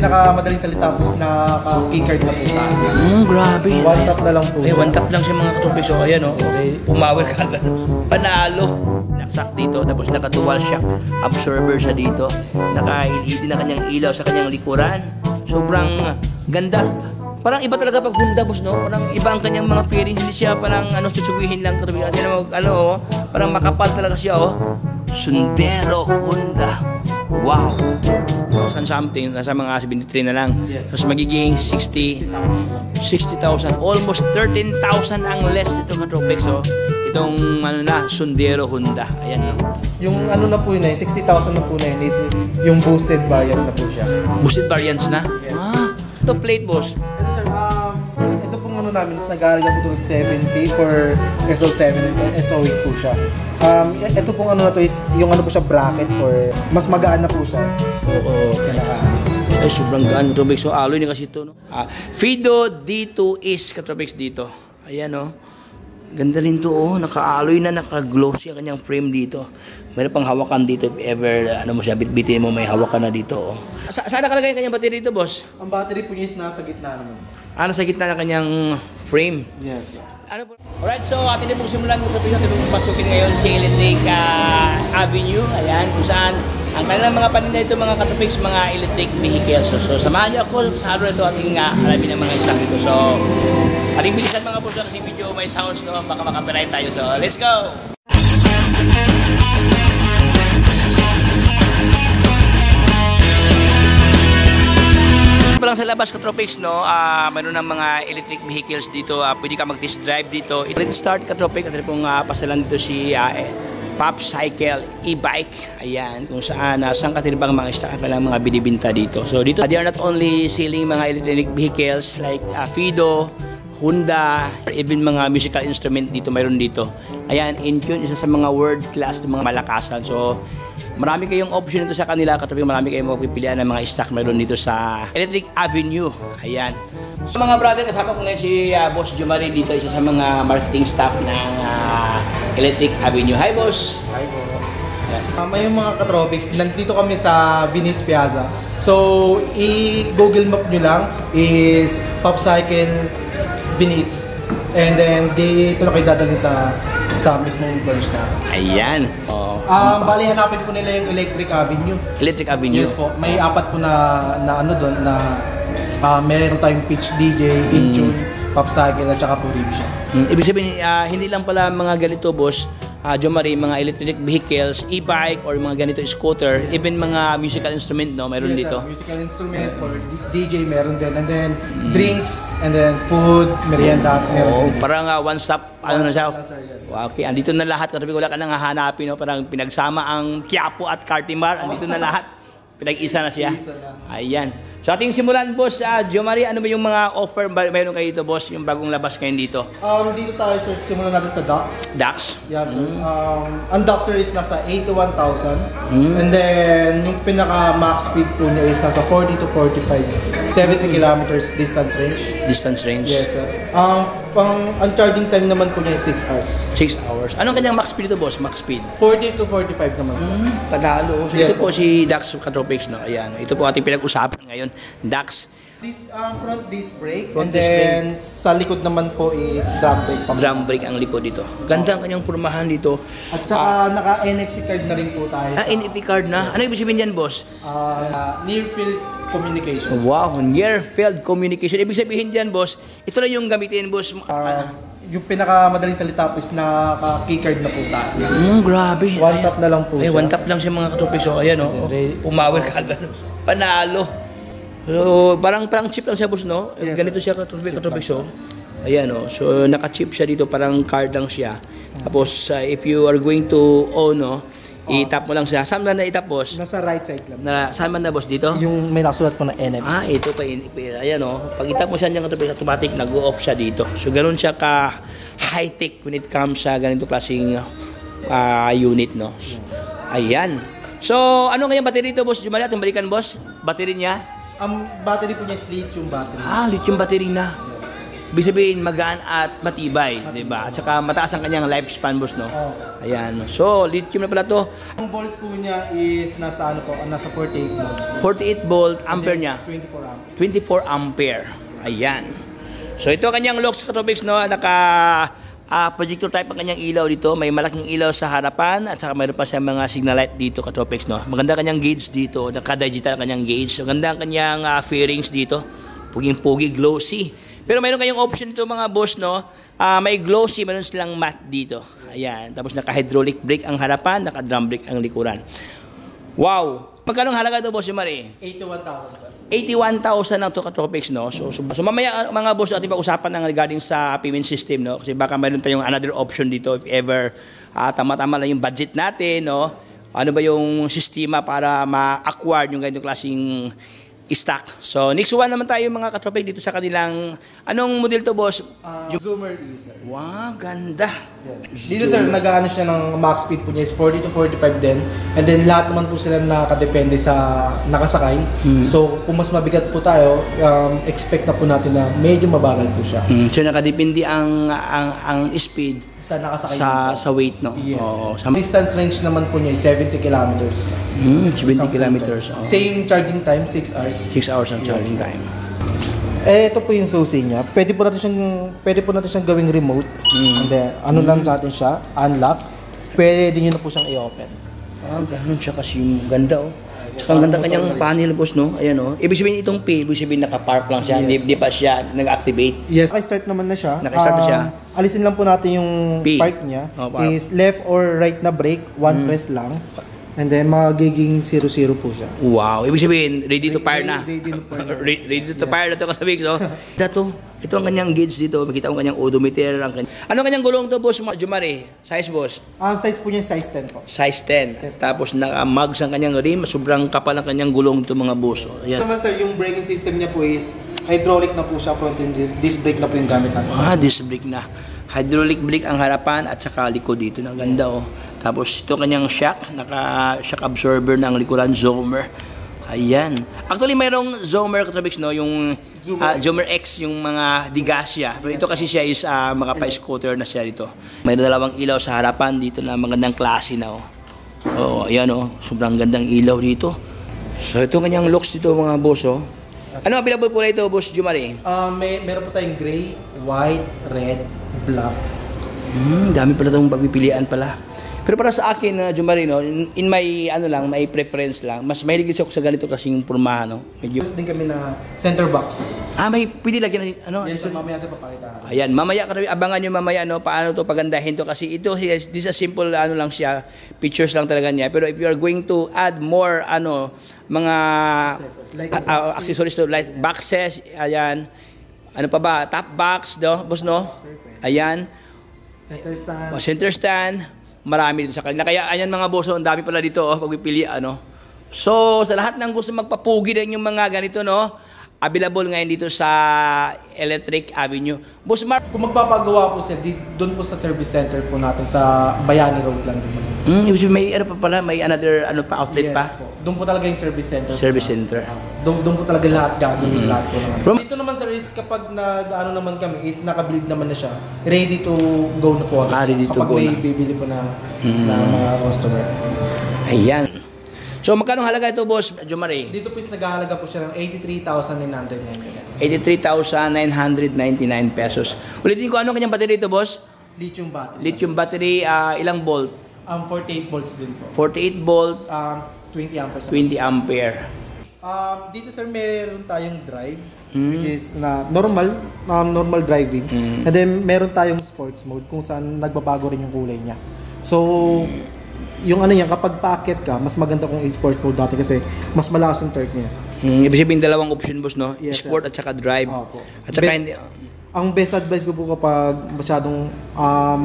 pinakamadaling salita po is naka-keycard na po taas. Grabe. One tap na lang po. Ay, one tap lang siya mga katropics. So, ayan o. Pumawer ka agad. Panalo. Naksak dito. Tapos naka-dual shock absorber siya dito. Naka-LED na kanyang ilaw sa kanyang likuran. Sobrang ganda. Parang iba talaga pag Honda, boss, no? Parang iba ang kanyang mga fairing. Hindi siya parang susuguhin lang katropics. Parang makapal talaga siya, oh. Sundero Honda. Wow. 1,000 something, nasa mga 73 na lang. Tapos magiging 60,000. Almost 13,000 ang less ito katropics. So, itong Sundero Honda. Ayan, no? Yung na po yun 60,000 na po na yun is yung boosted variant na po siya. Boosted variants na? Yes. Ito plate, boss. Ito sir, ito pong namin is nag-aalaga po ito 7K for SO7 and SO8 po siya. Ito pong na to is yung po siya bracket for mas magaan na po siya. Oo. Ay, sobrang gaan katropics. So, alloy na kasi ito, no? Fido D2 is katropics dito. Ayan, no? Ganda rin to, oh. Naka-alloy na, naka-glossy ang kanyang frame dito. Meron pang hawakan dito if ever, mo siya, bitbitin mo, may hawakan na dito, oh. Saan nakalagay ang kanyang battery dito, boss? Ang battery po niya is nasa gitna naman. Nasa gitna ng kanyang frame? Yes. Alright, so atin din pong simulan kung atin pong pasukin ngayon si Electric Avenue. Ayan, kung saan ang kanilang mga paninda ito, mga katropics, mga electric vehicles. So samahan niyo ako sa araw ito ating alamin ng mga isang ito. So, ating bilisan mga puso kasi video may sounds, no? Baka makapiright tayo. So, let's go! Lang sa labas katropics, no? Mayroon ng mga electric vehicles dito. Pwede ka mag-test drive dito. Let's start katropics. At pong pasalan dito si Pop Cycle e-bike. Ayan, kung saan sangkatiribang mga stock pa lang mga binibinta dito. So dito, they are not only selling mga electric vehicles like Fido, Honda, even mga musical instrument dito, mayroon dito. Ayan, Intune, isa sa mga world class ng mga malakasan. So, marami kayong option dito sa kanila, katropics, marami kayong mapipilian ng mga stock mayroon dito sa Electric Avenue. Ayan. So mga brother, kasama ko ngayon si Boss Jomari dito, isa sa mga marketing staff ng Electric Avenue. Hi, Boss! Hi, po. May mga katropics, nandito kami sa Venice Piazza. So, i-google map nyo lang is Pop Cycle Venice. And then, dito na kayo dadalhin sa mismong branch na. Ayan. Bali, hanapin po nila yung Electric Avenue. Electric Avenue? Yes po. May apat po na doon na meron tayong pitch DJ, Intune, Pop Cycle at saka po Rivision. Ibig sabihin, hindi lang pala mga ganito, Boss, Jomari, mga electric vehicles, e-bike or mga ganito scooter, even mga musical instrument, no, mayroon dito. Musical instrument for DJ meron din, and then drinks, and then food, merienda, meron din. Parang one stop, na siya? Yes. Okay, andito na lahat, kasi wala ka nang hahanapin, no? Parang pinagsama ang Quiapo at Cartimar, andito na lahat. Pinag-isa na siya. Ayan. So ating simulan, Boss Jomari, ano ba yung mga offer mayroon kayo dito, Boss, yung bagong labas ngayon dito? Dito tayo, sir, simulan natin sa Dux. Dux? Yeah, sir. Ang Dux, sir, is nasa 81,000. And then, yung pinaka-max speed po niya is nasa 40 to 45. 70 kilometers distance range. Distance range? Yes, sir. Ang charging time naman po niya is 6 hours. 6 hours. Anong kanyang max speed ito, Boss? Max speed? 40 to 45 naman, sir. Padalo. So, yes, ito po si Dux Katropics, no? Ayan. Ito po ating pinag-usapan ngayon. Dux. This front disc brake, Front and then sa likod naman po is drum brake. Drum brake ang likod dito. Ganda ang kanyang pormahan dito. At saka naka-NFC card na rin po tayo. NFC card na? Ano ibig sabihin yan, Boss? Near field communication. Wow, near field communication. Ibig sabihin dyan, Boss, ito na yung gamitin, Boss. Yung pinakamadaling salita po is naka-keycard na po tayo. Grabe. One tap na lang po siya. One tap lang siya mga katropics. So, ayan, oh. Pumawer ka agad. Panalo. So, parang chip lang siya, Boss, no? Yes, ganito siya katropics, so. Ayan, oh. So, naka-chip siya dito, parang card lang siya. Tapos, if you are going to own, no, i-tap mo lang siya. Saan man na i-tap, Boss? Nasa right side lang. Saan man na, Boss, dito? Yung may nakasulat po na NFC. Ito pa. Ayan, oh. Pag i-tap mo siya dyan, automatic, nag-off siya dito. So, ganun siya ka high-tech when it comes sa ganito klaseng unit, no? Ayan. So, ano kanyang battery ito, Boss Jomari? Ating balikan, Boss. Battery niya? Ang battery po niya is lithium battery. Lithium battery na. Yes. Ibig sabihin, magaan at matibay, di ba? At saka mataas ang kanyang lifespan, boss, no? Oh. Ayan. So, lithium na pala to. Ang volt po niya is nasa ano po, nasa 48 volts. 48 volt ampere niya. 24 amps. 24 ampere. Ayan. So, ito ang kanyang locks, katropics, no? Projector type ang kanyang ilaw dito. May malaking ilaw sa harapan at saka mayroon pa siya mga signal light dito, katropics, no? Maganda kanyang gauge dito. Naka-digital ang kanyang gauge. Maganda ang kanyang fairings dito. Puging-pugi, glossy. Pero mayroon kayong option dito mga boss, no? May glossy, mayroon silang matte dito. Ayan. Tapos naka-hydraulic brake ang harapan, naka-drum brake ang likuran. Wow! Magkano halaga ito, boss, yung Mari? 81,000, sir. 81,000 ang Tokatropics, no? So mamaya mga boss, ating pag-usapan ng regarding sa payment system, no? Kasi baka mayroon tayong another option dito if ever tama-tama lang yung budget natin, no? Ano ba yung sistema para ma-acquire yung ganitong klaseng stock. So, next one naman tayo mga katropic dito sa kanilang, anong model to, boss? Zoomer E, sir. Wow, ganda. Yes. Dito, sir, nag-ano siya ng max speed po niya is 40 to 45 din. And then, lahat naman po sila nakadepende sa nakasakay. So, kung mas mabigat po tayo, expect na po natin na medyo mabagal po siya. So, nakadepende ang speed Sa nakasakay sa weight, no? Yes. Oo. Distance range naman po niya is 70 kilometers. 70 kilometers. Oh. Same charging time, 6 hours. 6 hours ang charging time. Ito po yung susi niya. Pwede po natin siyang gawing remote. And then, ano lang natin siya, unlock. Pwede niyo na po siyang i-open. Ganun siya kasi ganda, oh. Tsaka ang ganda kanyang panel, boss, no? Ayan, oh. Ibig sabihin itong P, ibig sabihin naka-park lang siya, hindi pa siya nag-activate. Yes. Naka-start naman na siya. Naka-start na siya. Alisin lang po natin yung P. park niya. Park. Is left or right na brake, one press lang. And then magiging 0-0 po siya. Wow, ibig sabihin, ready to fire na. Ready to fire. Ready to fire na ito kasabik, no? Ito ang kanyang gauge dito. Makita mo kanyang odometer. Ano kanyang gulong to, boss? Jumari, size, boss? Ang size po niya size 10 po. Size 10. Yes. Tapos naka-mugs ang kanyang rim. Sobrang kapal ang kanyang gulong ito, mga boss. Ayan. Naman, sir, yung braking system niya po is hydraulic na po siya, front and rear. Disc brake na po yung gamit natin. Disc brake na. Hydraulic brake ang harapan at saka likod dito. Ang ganda, oh. Tapos ito kanyang shock. Naka-shock absorber ng likuran, Zomer. Ayan. Actually, mayroong Zomer katropics, no? Yung Zomer X, yung mga Digasya. Pero ito kasi siya is makapa-scooter na siya dito. Mayroong dalawang ilaw sa harapan dito na magandang klase na, oh. Oh, ayan, oh. Sobrang gandang ilaw dito. So, ito kanyang looks dito, mga boss, oh. Ano available po na ito, boss Jumari? Meron po tayong gray, white, red, black. Dami pala itong pagpipilian pala. Pero para sa akin, Jumari, no, in my, my preference lang, mas mahilig ako sa ganito kasing pormahan, no? Medyo... Gusto din kami na center box. May pwede lagyan na, Yes, sir, mamaya sa papakita. Ayan, mamaya, abangan nyo mamaya, no, paano to pagandahin to. Kasi ito, this is a simple, lang siya, pictures lang talaga niya. Pero if you are going to add more, mga accessories to, like boxes, ayan, ano pa ba, top box, no, boss, no? Ayan. Center stand. Center stand. Marami dito sa kanila. Kaya ayan mga boss, ang dami pala dito, pagpipili, So, sa lahat ng gusto magpapugi din yung mga ganito, no? Available ngayon dito sa Electric Avenue. Boss Mark, Kung magpapagawa po sir, doon po sa service center po natin sa Bayani Road lang din. may may another outlet Yes pa? po. Doon po talaga yung service center. Service center. Doon po talaga lahat gagawin, lahat po naman. Dito naman sir is kapag naman kami is naka-build naman na siya, ready to go na po agad siya. Ready to kapag go may na. bibili po na mga customer. Ayan. So, magkano halaga ito, boss Jumari? Dito po is naghahalaga po siya ng 83,999. 83,999 pesos. Ulitin ko, ano kanyang battery ito, boss? Lithium battery. Lithium battery, ilang volt? 48 volts din po. 48 volt, 20 amperes. 20 ampere. Dito sir, meron tayong drive, which is na normal driving. And then meron tayong sports mode kung saan nagbabago rin yung kulay niya. So, yung kapag paakyat ka, mas maganda kung i-sports mode dati kasi mas malakas yung torque niya. Ibig sabihin dalawang option, boss, no? Yes, Sport at saka drive. Opo. At saka hindi... Ang best advice ko po kapag masyadong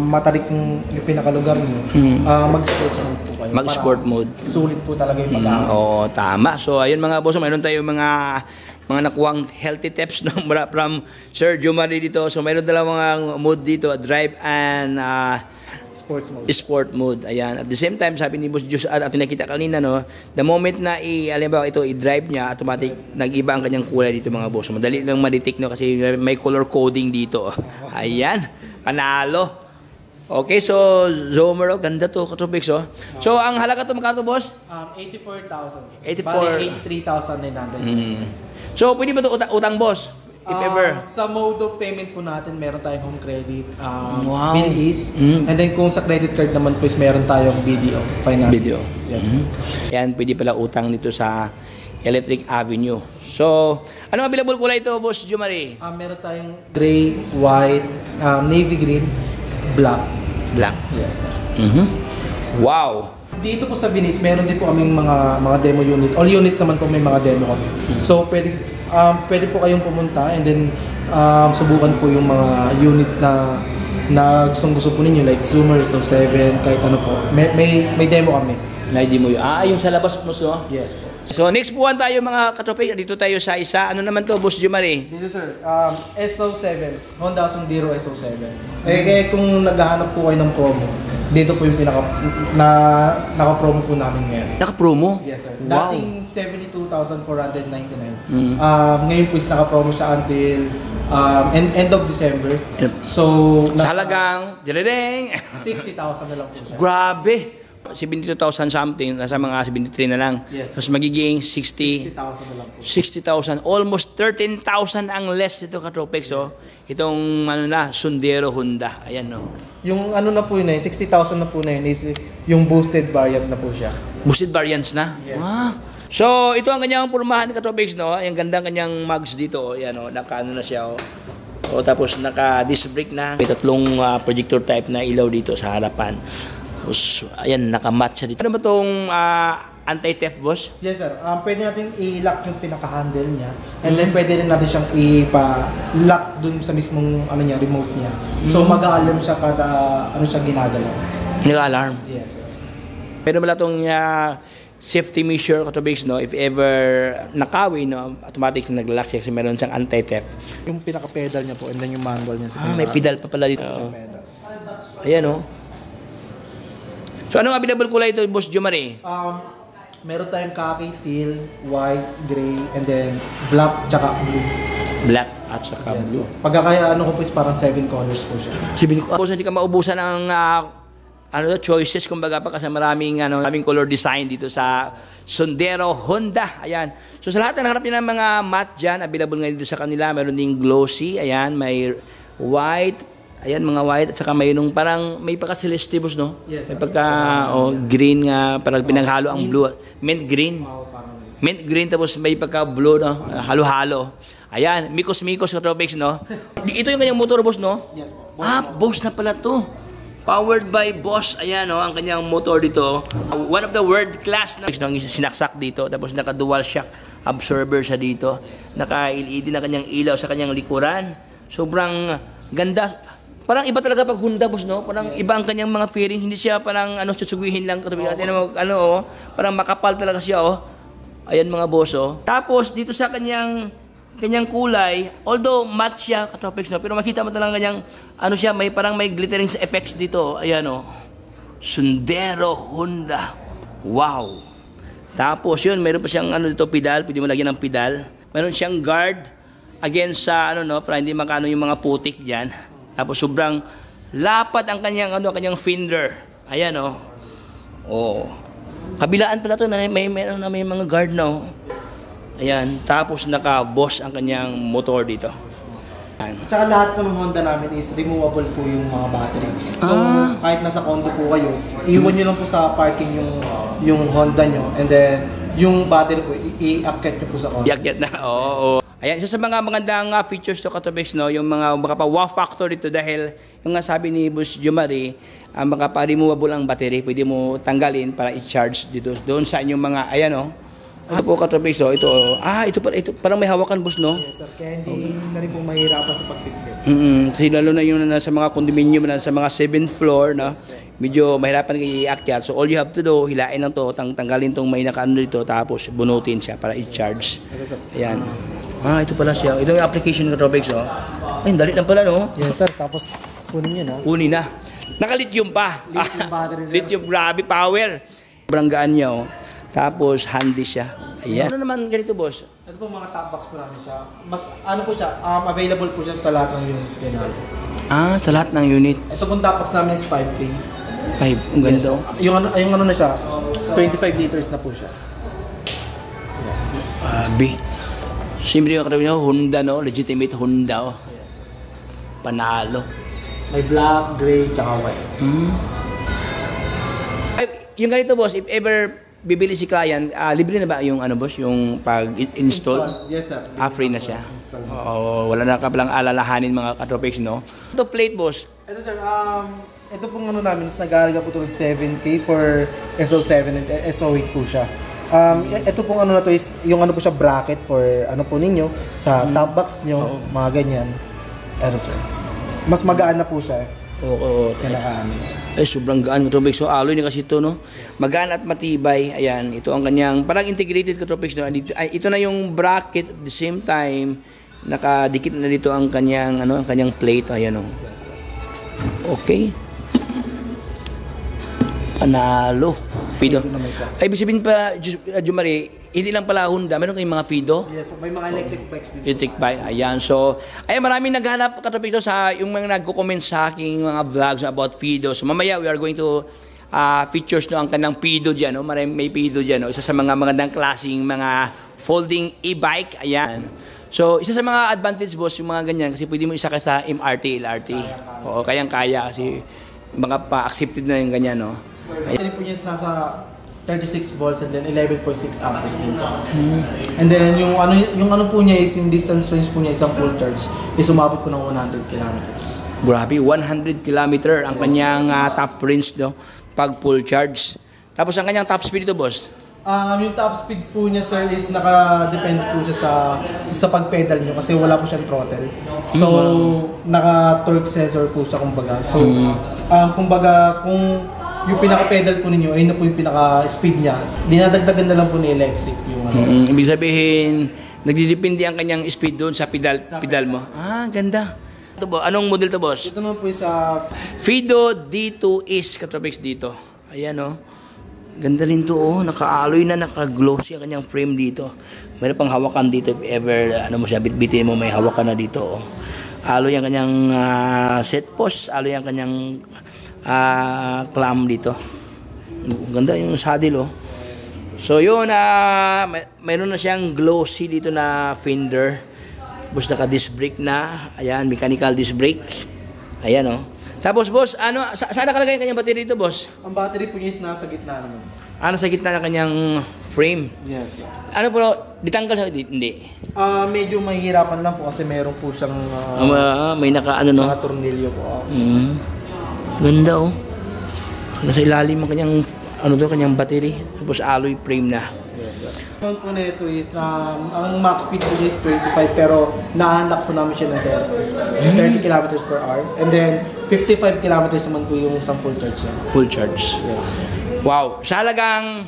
matarik yung pinakalugar niyo, mag-sports mode po kayo. Mag-sport para mode. Sulit po talaga yung pag-ahon. Oo, tama. So, ayun mga boss, mayroon tayo mga nakuwang healthy tips no, from Sir Jumari dito. So, mayroon dalawang mode dito, drive and Sports mode. sport mode. Ayan. At the same time, sabi ni Boss Diyos at nakita kanina, no, the moment na alimbawa ito, i-drive niya, automatic, nag-iba ang kanyang kulay dito mga boss. Madali lang ma-detect, no, kasi may color coding dito. Ayan. Panalo. Okay, so, Zomer, ganda to, Katropics, oh. So, ang halaga to, magkano to, boss? 84,000. 84. Bali, 83,900. So, pwede ba ito utang, boss? If ever. Sa mode of payment po natin, meron tayong home credit, Wow. Bilis, and then kung sa credit card naman po is meron tayong BDO, finance. Video. Yes. Ayan, pwede pala utang nito sa Electric Avenue. So, ano available kulay ito, Boss Jumari? Meron tayong gray, white, navy green, black. Black. Yes. Wow. Dito po sa Venice, meron din po kaming mga demo unit. All units naman po may mga demo kami. So, pwede po kayong pumunta and then subukan po yung mga unit na gusto po ninyo like Zoomer, So7, kahit ano po. May demo kami. Naidi mo yun. Yung sa labas mo, so. Yes po. So, next buwan tayo mga katropik. Dito tayo sa isa. Ano naman to, Boss Jumari? Dito sir, SO7s, Honda Sundero SO7. Kaya kung naghahanap po kayo ng promo, dito po yung naka-promo po namin ngayon. Naka-promo? Yes sir. Wow. Dating 72,499. Ngayon po is naka-promo siya until end of December. So, Sa halagang, diredeng. 60,000 na lang po siya. Grabe. 72,000 something, nasa mga 73 na lang. Yes. Tapos magiging 60,000 na lang po. 60,000, almost 13,000 ang less dito Katropex, oh. Itong Sundero Honda. Ayan, no. Yung ano na po yun 60,000 na po na yun is yung boosted variant na po siya. Boosted variants na? Yes. So, ito ang kanyang pormahan Katropex, no. Ang gandang kanyang mugs dito, oh. Ayan, oh. Naka-ano na siya, oh. O, tapos naka-disc brake na. May tatlong projector type na ilaw dito sa harapan. Tapos, ayan, nakamatch siya dito. Ano ba itong anti-theft, boss? Yes sir, pwede natin i-lock yung pinaka-handle niya and then pwede rin natin siyang ipa-lock dun sa mismong remote niya. So mag-a-alarm siya kada siya ginagalaw. Nag-alarm? Yes sir. Pero wala itong safety measure Katropics, no? If ever nakawi, no? Automatic na nag-lock siya kasi meron siyang anti-theft. Yung pinaka-pedal niya po and then yung manual niya sa May pedal pa pala dito. pedal. Ayan, oh. So, anong available kulay ito, Boss Jumari? Meron tayong khaki, teal, white, gray, and then black, tsaka blue. Black at saka Yes blue. po. Pagkakaya ko po is parang 7 colors po siya. Sabihin ko, boss, hindi ka maubusan ng choices, kumbaga pa kasi maraming color design dito sa Sundero Honda. Ayan. So, sa lahat na nakarap niyo ng mga matte dyan, available ngayon dito sa kanila. Meron ding glossy. Ayan, may white. Ayan, mga white. At saka mayroong parang may pagka-celeste, boss, no? Yes, may green nga, parang pinaghalo ang blue. Mint green. Mint green, tapos may pagka-blue, no? Halo-halo. Ayan, Mikos Katropics, no? Ito yung kanyang motor, boss, no? Yes po. Boss na pala to. Powered by Boss. Ayan, no? Ang kanyang motor dito. One of the world class na sinaksak dito. Tapos naka-dual shock absorber siya dito. Naka-LED na kanyang ilaw sa kanyang likuran. Sobrang ganda. Parang iba talaga pag Honda, boss, no? Parang iba ang kanyang mga fairing. Hindi siya parang susuguhin lang. Parang makapal talaga siya, oh. Ayan, mga boss, oh. Tapos, dito sa kanyang kulay, although matte siya, Katropics, no? Pero makita mo talaga kanyang, may parang may glittering effects dito. Ayan, oh. Sundero Honda. Wow. Tapos, yun, mayroon pa siyang, dito, pedal. Pwede mo lagyan ng pedal. Mayroon siyang guard against sa, para hindi makano yung mga putik dyan. Tapos sobrang lapad ang kanyang fender. Ayan, oh. Oh. Kabilaan pala to na may mga guard na, oh. Ayan, tapos naka-boss ang kanyang motor dito. Ayan. At saka lahat po ng Honda namin is removable po yung mga battery. So kahit nasa condo po kayo, iwan nyo lang po sa parking yung Honda nyo and then yung battery po i-akyat nyo po sa condo. I-akyat na, oo. Ayan, isa sa mga magandang features to Katropics, no, yung mga wow factor dito dahil yung nga sabi ni Boss Jumari, makapa-removable ang battery, pwede mo tanggalin para i-charge dito doon sa inyong mga, ayan, oh. Po Katropics, oh, ito, ito parang may hawakan, boss, no? Yes sir, kaya hindi na rin po mahirapan sa pagpipit. Kasi lalo na yung sa mga condominium, sa mga 7th floor, no? Medyo mahirapan kayo i-akyat. So all you have to do, hilain lang to, tanggalin tong may nakaano dito, tapos bunutin siya para i-charge. Ayan. Ito pala siya. Ito yung application ng Katropics, oh. Ay, dali lang pala, no? Yes sir, tapos kunin nyo na. Kunin na. Naka-lithium pa. Lithium battery, sir. Lithium, grabe power. Sobrang gaan niya, oh. Tapos, handy siya. Ayan. Ano naman ganito, boss? Ito po mga top box po namin siya. Mas ano po siya, available po siya sa lahat ng units ganyan. Sa lahat ng unit. Ito pong top box namin is 5K. 5. Ang ganda, oh. Yung ano na siya, 25 liters na po siya. Grabe. Siyempre yung katabi niya, Honda, no? Legitimate Honda, oh. Panalo. May black, gray, tsaka white. Ay, yung ganito, boss, if ever bibili si client, libre na ba yung ano, boss, yung pag-install? Yes, sir. Free na siya. Oo, wala na ka palang alalahanin mga katropics, no? Ito plate, boss. Ito sir, ito pong ano namin is nag-aaraga po ito ng 7K for SO7 and SO8 po siya. Ito pong ano na to is, yung ano po siya bracket for ano po ninyo, sa top box nyo, mga ganyan. Ito sir. Mas magaan na po siya. Oo. Kailangan. Ay, sobrang gaan katropics. So, alloy na kasi ito, no? Magaan at matibay. Ayan, ito ang kanyang, parang integrated katropics, no? Ito na yung bracket at the same time, nakadikit na dito ang kanyang, ang kanyang plate. Ayan, no? Okay. Panalo. Fido. Ay, ibig sabihin pa, Jumari, hindi lang pala Honda, meron kayong mga Fido? Yes, may mga electric bikes din. Electric bike, ayan. So, ayan, maraming naghanap katropik sa yung mga nagko-comment sa aking mga vlogs about Fido. So, mamaya we are going to features no ang kanang Fido diyan, no? May Fido diyan, no? Isa sa mga magandang klaseng mga folding e-bike, ayan. So, isa sa mga advantage, boss, yung mga ganyan kasi pwede mo isakay sa MRT, LRT. Oo, kayang-kaya kasi mga pa-accepted na yung ganyan, no? Battery po niya is nasa 36 volts and then 11.6 amperes din po. And then yung ano po niya is yung distance range po niya isang full charge is umabot po ng 100 kilometers. Grabe, 100 kilometer ang kanyang top range, no? Pag full charge. Tapos ang kanyang top speed ito, boss? Yung top speed po niya sir is naka-depende po siya sa pag-pedal niyo kasi wala po siyang throttle. So, naka-torque sensor po siya kumbaga. So, kumbaga kung yung pinaka-pedal po ninyo, ayun na po yung pinaka-speed niya. Dinadagdagan na lang po ni electric yung ano. Ibig sabihin, nagdidepende ang kanyang speed doon sa pedal mo. Ganda. Ito po, anong model to, boss? Ito naman po yung sa Fido D2S Katropics dito. Ayan, oh. Ganda rin to, oh. Naka-alloy na, naka-glossy ang kanyang frame dito. Mayroon pang hawakan dito if ever, mo siya, bitbitin mo, may hawakan na dito, oh. Alloy ang kanyang set post, alloy ang kanyang clamp dito. Ganda yung saddle, oh. So yun, mayroon na siyang glossy dito na fender. Tapos naka disc brake na. Ayan, mechanical disc brake. Ayan, oh. Tapos boss, saan nakalagay yung kanyang battery dito, boss? ang battery po niya is nasa gitna naman. Sa gitna ng kanyang frame. Yes. Ano po, ditanggal sa hindi? Medyo mahihirapan lang po kasi meron po siyang May no? mga tornilyo po. Ganda, oh. Nasa ilalim ang kanyang kanyang battery. Tapos alloy frame na. Yes, sir. Ang po nito is ang max speed po niya is 25 pero na-unlock po namin siya ng 30 kilometers per hour. And then 55 kilometers naman po yung isang full charge niya. Full charge. Yes. Wow. Sa halagang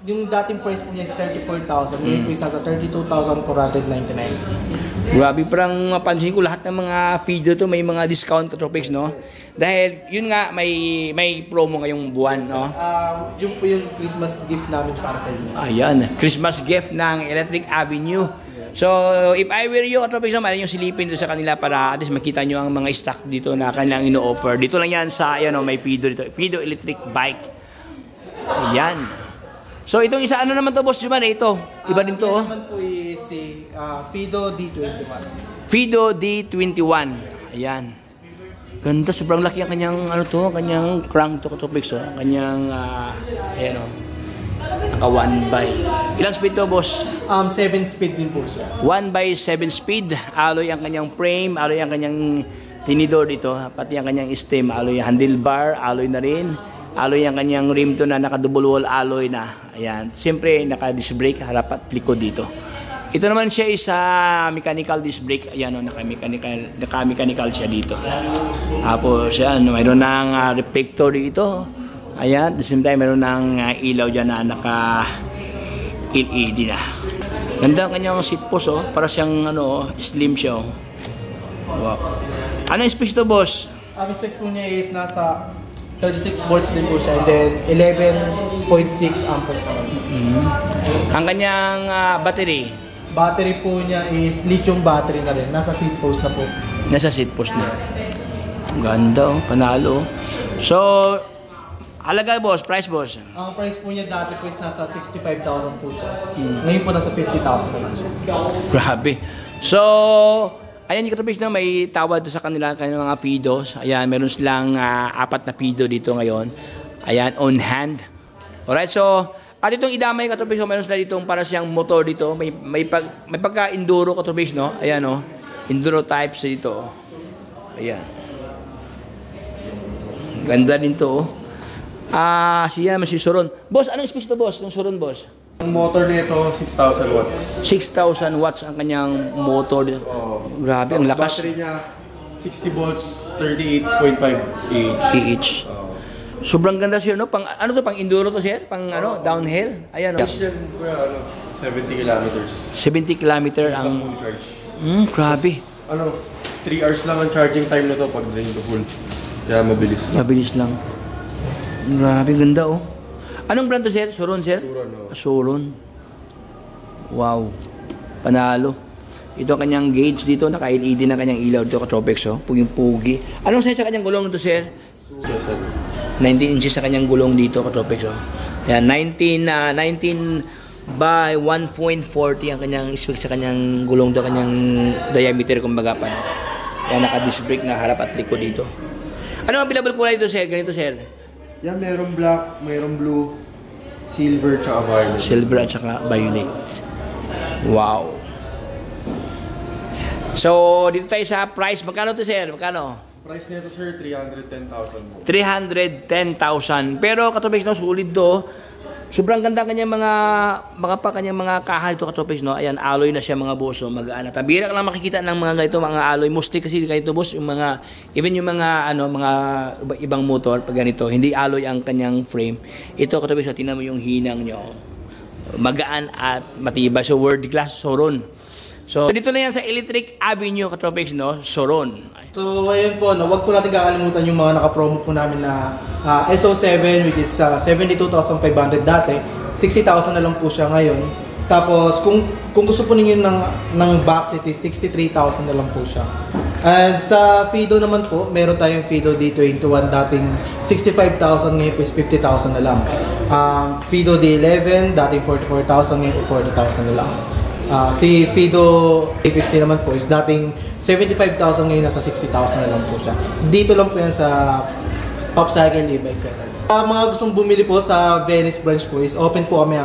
yung dating price po niya is 34,000. Ngayon po is nasa 32,499. Grabe, parang mapansin ko lahat ng mga Fido to may mga discount katropics, no? Dahil yun nga may promo ngayong buwan, no? Yung po yung Christmas gift namin para sa inyo. Ayan, Christmas gift ng Electric Avenue. So, if I were you, katropics, maaaring yung silipin dito sa kanila para at least makita nyo ang mga stock dito na kanilang ino-offer. Dito lang yan sa, may Fido dito. Fido Electric Bike. Ayan. So, itong isa, ano naman to, boss Juman? Ito, iba din to, oh. Ito naman po is si Fido D21. Fido D21. Ayan. Ganda, sobrang laki ang kanyang, kanyang crank to katropics, oh. Kanyang, ayan, oh. Naka 1 by. Ilang speed to, boss? 7 speed din po siya. 1 by 7 speed. Alloy ang kanyang frame, alloy ang kanyang tinidor dito, pati ang kanyang stem, alloy ang handlebar, alloy na rin. Alloy ang kanyang rim to na naka-double wall alloy na. Ayan. Siyempre, naka-disc brake, harap at likod dito. Ito naman siya is mechanical disc brake. Ayan, naka-mechanical siya dito. Tapos, yan, mayroon ng reflector dito. Ayan. At the same time, mayroon ng ilaw dyan na naka-LED na. Ganda ang kanyang seat post, oh. Para siyang, slim siya, oh. Wow. Ano yung space to, boss? Ang spec po niya is nasa 36 volts din po siya, and then 11.6 amperes naman. Ang kanyang battery, Battery po niya is lithium battery na rin. Nasa seat post na po. nasa seat post na. Ganda oh, panalo. So, halaga boss, price boss. Ang price po niya dati po is nasa 65,000 po siya. Ngayon po nasa 50,000 na lang siya. Grabe. So, ayan yung katapis na may tawad sa kanilang mga Fidos. Ayan, meron silang 4 na Fido dito ngayon. Ayan, on hand. Alright, so, at itong idamay katapis, meron sila ditong para siyang motor dito. May pagka-enduro katapis, no? Ayan, no? Enduro types dito. Ayan. Ganda din to, oh. Siya naman si Soron. Boss, anong specs to, boss? Ng Soron, boss? Ang motor nito, 6,000 watts. 6,000 watts ang kanyang motor. Grabe, ang Tapos lakas. battery niya, 60 volts, 38.5 PH. Sobrang ganda siya, no? Pang, ano to? Pang enduro to siya? Pang ano? Downhill? Ayan, no? Yan, kuya, 70 kilometers. 70 kilometer Isang ang... full charge. Grabe. 3 hours lang ang charging time nito pag drain to full. Kaya mabilis. Mabilis lang. Grabe, ganda, oh. Anong brand to, sir? Soron, sir? Soron, oh. Soron. Wow. Panalo. Ito ang kanyang gauge dito. Naka-LED na kanyang ilaw dito, ka-Tropex, oh. Puging-pugi. Anong size sa kanyang gulong nito, sir? 19 inches sa kanyang gulong dito, ka-Tropex, oh. Ayan, 19 by 1.40 ang kanyang spec sa kanyang gulong dito, kanyang diameter, kumbaga pa. Ayan, naka-disc brake na harap at likod dito. Ano ang available kulay dito, sir? Ganito, sir? Yan, mayroong black, mayroong blue, silver, tsaka violet. Silver at saka violet. Wow. So, dito tayo sa price. Magkano to, sir? Magkano? Price nito, sir, 310,000 po. 310,000. Pero katubig, no, sulit do. Sobrang ganda kanyang kanyang mga kaha dito, katubig, no. Ayan, alloy na siya, mga boss, no. Mag-aana. Tabira ka lang makikita ng mga ganito, mga alloy. Mostly kasi ganito, boss, yung mga, even yung mga, mga ibang motor, pag ganito, hindi alloy ang kanyang frame. Ito, katubig, so, tingnan mo yung hinang nyo. Magaan at matibay. So, world class, Soron. So, dito na yan sa Electric Avenue, Katropex, no? Soron. So, ayun po, no, wag po natin kakalimutan yung mga naka-promo po namin na SO7, which is 72,500 dati. 60,000 na lang po siya ngayon. Tapos, kung gusto po ninyo ng box, it is 63,000 na lang po siya. And sa Fido naman po, meron tayong Fido D21 dating 65,000, ngayon po is 50,000 na lang. Fido D11, dating 44,000, ngayon po 40,000 na lang. Si Fido A50 naman po is dating 75,000, ngayon nasa 60,000 na lang po siya. Dito lang po yan sa Popcycle e-bike center. Mga gustong bumili po sa Venice branch po is open po kami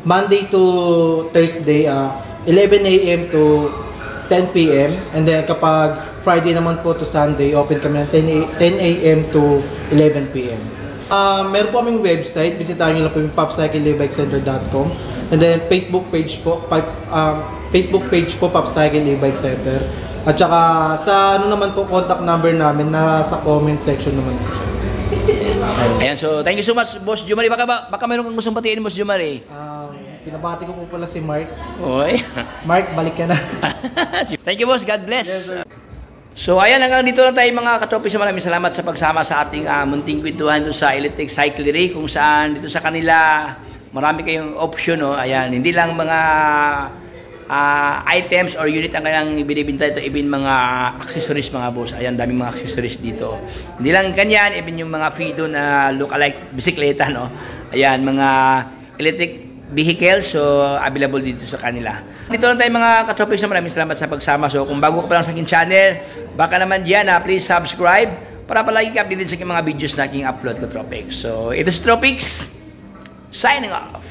Monday to Thursday 11 a.m. to 10 p.m. And then kapag Friday naman po to Sunday, open kami ng 10 a.m. to 11 p.m. Meron po kaming website, bisitahin nyo lang po yung popcycleebikecenter.com. And then Facebook page po, Popcycle e-bike center. At saka sa naman po, contact number namin nasa comment section naman po siya. Ayan, so thank you so much, Boss Jumari. Baka meron kang gustong batiin, Boss Jumari. Pinabati ko po pala si Mark. Oy. Mark, balik ka na. Thank you, boss. God bless. Yes, so, ayan, hanggang dito lang tayo mga katropis. Maraming salamat sa pagsama sa ating munting kwentuhan doon sa Electric Cyclery, kung saan dito sa kanila marami kayong option, no? Ayan, hindi lang mga items or unit ang kanilang binibinta ito, even mga accessories, mga boss. Ayan, daming mga accessories dito. Hindi lang ganyan, even yung mga Fido na look-alike bisikleta, no? Ayan, mga electric vehicles, so available dito sa kanila. Dito lang tayo mga katropics, na maraming salamat sa pagsama. So kung bago ka pa lang sa aking channel, baka naman dyan please subscribe para palagi ka updated sa aking mga videos na aking upload, katropics. So ito si Tropics, signing off.